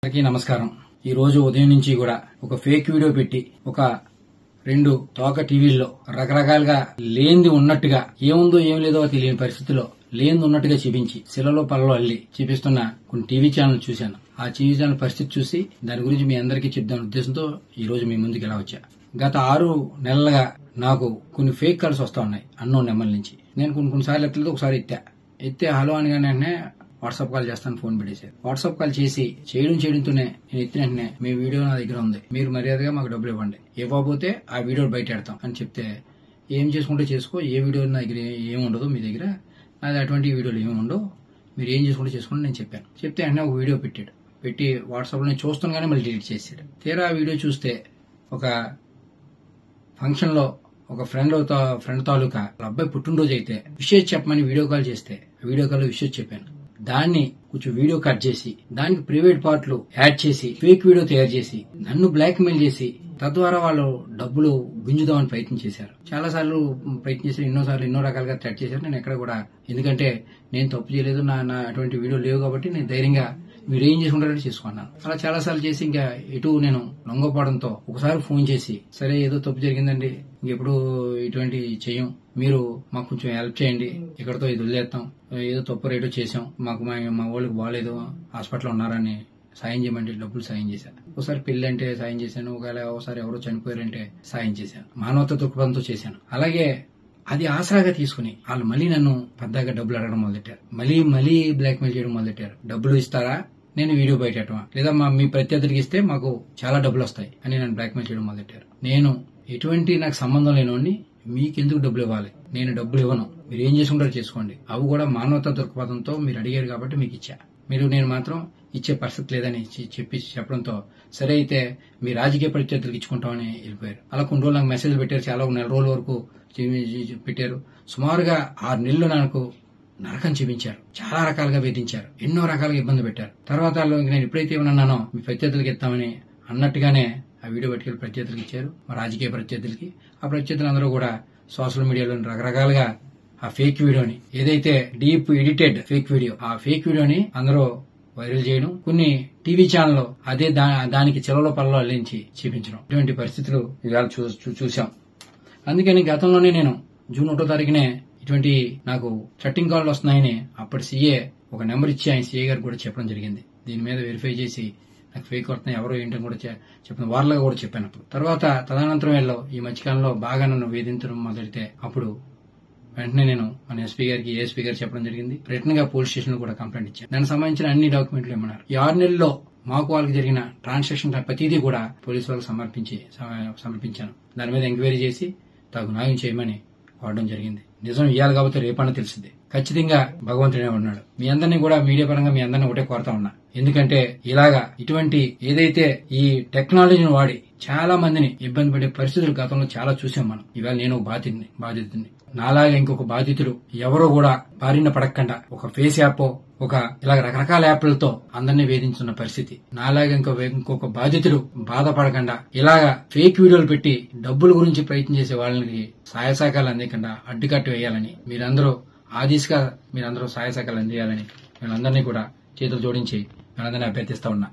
అందరికీ నమస్కారం. ఈ రోజు ఉదయం నుంచి కూడా ఒక ఫేక్ వీడియో పెట్టి ఒక 2 తోక టీవీల్లో రకరకాలుగా లేనిది ఉన్నట్టుగా ఏముందో ఏం లేదో తెలియని పరిస్థితిలో లేనిది ఉన్నట్టుగా చూపించి శిలలో పల్లలో అల్లి చూపిస్తున్న కొన్ని టీవీ ఛానల్ చూశాను. ఆ టీవీ ఛానల్ పరిస్థితి చూసి దాని గురించి మీ అందరికీ చెప్దాం ఉద్దేశంతో ఈ రోజు మీ ముందుకు ఇలా వచ్చా. గత 6 నెలలుగా నాకు కొన్ని ఫేక్ కాల్స్ వస్తా ఉన్నాయి అన్నోన్ నెంబర్ నుంచి. నేను కొన్నిసార్లు ఎత్తలేదు, ఒకసారి ఎత్తే హలో అనగానే వెంటనే వాట్సాప్ కాల్ చేస్తాను ఫోన్ పెట్టేశారు. వాట్సాప్ కాల్ చేసి చేయడంతోనే నేను ఎత్తిన వెంటనే మీ వీడియో నా దగ్గర ఉంది, మీరు మర్యాదగా మాకు డబ్బులు ఇవ్వండి, ఇవ్వకపోతే ఆ వీడియో బయట పెడతాం అని చెప్తే ఏం చేసుకుంటే చేసుకో, ఏ వీడియో నా దగ్గర ఏమి ఉండదు, మీ దగ్గర నాది అటువంటి వీడియోలు ఏమి ఉండవు, మీరు ఏం చేసుకుంటే చేసుకోండి నేను చెప్పాను. చెప్తే వెంటనే ఒక వీడియో పెట్టి వాట్సాప్ లో నేను చూస్తున్నాగానే మళ్ళీ డిలీట్ చేశాడు. తీరా ఆ వీడియో చూస్తే ఒక ఫంక్షన్ లో ఒక ఫ్రెండ్ తాలూకా అబ్బాయి పుట్టినరోజు అయితే విషయం చెప్పమని వీడియో కాల్ చేస్తే వీడియో కాల్ లో విషయం చెప్పాను. దాన్ని కొంచెం వీడియో కట్ చేసి దానికి ప్రైవేట్ పార్ట్లు యాడ్ చేసి ఫేక్ వీడియో తయారు చేసి నన్ను బ్లాక్ మెయిల్ చేసి తద్వారా వాళ్ళు డబ్బులు గుంజుదామని ప్రయత్నం చేశారు. చాలా సార్లు ప్రయత్నం చేశారు, ఎన్నో రకాలుగా థ్రెట్ చేశారు. నేను ఎక్కడ కూడా, ఎందుకంటే నేను తప్పు చేయలేదు, నా అటువంటి వీడియో లేవు కాబట్టి నేను ధైర్యంగా మీరు ఏం చేసుకుంటారో చేసుకున్నాను. అలా చాలా సార్లు చేసి ఇంకా ఎటు నేను లొంగపోవడంతో ఒకసారి ఫోన్ చేసి, సరే ఏదో తప్పు జరిగిందండి, ఇంకెప్పుడు ఇటువంటి చెయ్యం, మీరు మాకు కొంచెం హెల్ప్ చేయండి, ఇక్కడతో ఇది వదిలేస్తాం, ఏదో తప్పు రేటో చేసాం, మాకు మా వాళ్ళకి బాగాలేదు, హాస్పిటల్ ఉన్నారని సాయం చేయమంటే డబ్బులు సాయం చేశాను. ఒకసారి పెళ్లి అంటే సాయం చేశాను, ఒకసారి ఎవరో చనిపోయారంటే సాయం చేశాను, మానవత దృక్పథంతో చేశాను. అలాగే అది ఆసరాగా తీసుకుని వాళ్ళు మళ్ళీ నన్ను పెద్దగా డబ్బులు అడగడం మొదలెట్టారు, మళ్ళీ బ్లాక్ మెయిల్ చేయడం మొదలెట్టారు. డబ్బులు ఇస్తారా, నేను వీడియో బయటమా, లేదా మీ ప్రత్యర్థులకి ఇస్తే మాకు చాలా డబ్బులు వస్తాయి అని నన్ను బ్లాక్ మెయిల్ చేయడం మొదలెట్టారు. నేను ఎటువంటి నాకు సంబంధం లేనివాడిని, మీకెందుకు డబ్బులు ఇవ్వాలి, నేను డబ్బులు ఇవ్వను, మీరు ఏం చేసుకుంటారో చేసుకోండి, అవి కూడా మానవతా దృక్పథంతో మీరు అడిగారు కాబట్టి మీకు ఇచ్చా, నేను మాత్రం ఇచ్చే పరిస్థితి లేదని చెప్పడంతో సరే అయితే మీ రాజకీయ ప్రత్యర్థులకు ఇచ్చుకుంటామని వెళ్ళిపోయారు. అలా కొన్ని రోజులు నాకు మెసేజ్ పెట్టారు, చాలా నెల రోజుల వరకు పెట్టారు. సుమారుగా 6 నెలలు నాకు నరకం చూపించారు, చాలా రకాలుగా వేధించారు, ఎన్నో రకాలుగా ఇబ్బంది పెట్టారు. తర్వాత నేను ఎప్పుడైతే ఏమన్నానో మీ ప్రత్యర్థులకు ఇస్తామని అన్నట్టుగానే ఆ వీడియో పట్టుకెళ్ళి ప్రత్యర్థులకు ఇచ్చారు, మా రాజకీయ ప్రత్యర్థులకి. ఆ ప్రత్యర్థులందరూ కూడా సోషల్ మీడియాలో రకరకాలుగా ఆ ఫేక్ వీడియోని, ఏదైతే డీప్ ఎడిటెడ్ ఫేక్ వీడియో, ఆ ఫేక్ వీడియోని అందరూ వైరల్ చేయడం, కొన్ని టీవీ ఛానల్లో అదే దానికి చెలలో పల్లలో అల్లించి చూపించడం, ఇటువంటి పరిస్థితులు ఇవాళ చూసాం. అందుకని గతంలోనే నేను జూన్ 1వ తారీఖునే ఇటువంటి నాకు చట్టింగ్ కాల్ వస్తున్నాయని అప్పటి సీఏ ఒక నెంబర్ ఇచ్చి ఆయన సీఏ గారికి కూడా చెప్పడం జరిగింది. దీని మీద వెరిఫై చేసి నాకు ఫేక్ వస్తున్నాయి, ఎవరో ఏంటని కూడా చెప్పిన వార్తలుగా కూడా చెప్పాను. తర్వాత తదనంతరం ఈ మధ్యకాలంలో బాగా నన్ను వేధించడం మొదలెడితే అప్పుడు వెంటనే నేను మన ఎస్పీ గారికి, ఏఎస్పీ గారికి చెప్పడం జరిగింది. రిటర్న్ గా పోలీస్ స్టేషన్ లో కూడా కంప్లైంట్ ఇచ్చాను. దానికి సంబంధించిన అన్ని డాక్యుమెంట్లు ఇమ్మన్నారు. ఈ 6 నెలల్లో మాకు వాళ్ళకి జరిగిన ట్రాన్సాక్షన్ ప్రతిదీ కూడా పోలీసు వాళ్ళకి సమర్పించాను. దాని మీద ఎంక్వైరీ చేసి తగు న్యాయం చేయమని కోరడం జరిగింది. నిజం ఇయ్యాలి కాబట్టి రేపన్నా తెలిసింది. ఖచ్చితంగా భగవంతుడే ఉన్నాడు. మీ అందరినీ కూడా మీడియా పరంగా మీ అందరినీ ఒకటే కోరుతా ఉన్నా, ఎందుకంటే ఇలాగా ఇటువంటి ఏదైతే ఈ టెక్నాలజీని వాడి చాలా మందిని ఇబ్బంది పడే పరిస్థితులు గతంలో చాలా చూసాం మనం. ఇవాళ నేను బాధితుడిని, నాలాగా ఇంకొక బాధితుడు ఎవరో కూడా బారిన పడకుండా ఒక ఫేస్ యాప్, ఒక ఇలా రకరకాల యాప్లతో అందరినీ వేధించున్న పరిస్థితి. నాలాగా ఇంకొక బాధితుడు బాధపడకుండా ఇలాగా ఫేక్ వీడియోలు పెట్టి డబ్బుల గురించి ప్రయత్నం చేసే వాళ్ళకి సహాయ సహకారాలు అందకుండా అడ్డుకట్టు వేయాలని మీరందరూ మీరందరూ సహాయ సహకారాలు అందియాలని వీళ్ళందరినీ కూడా చేతులు జోడించి వీళ్ళందరినీ అభ్యర్థిస్తా ఉన్నా.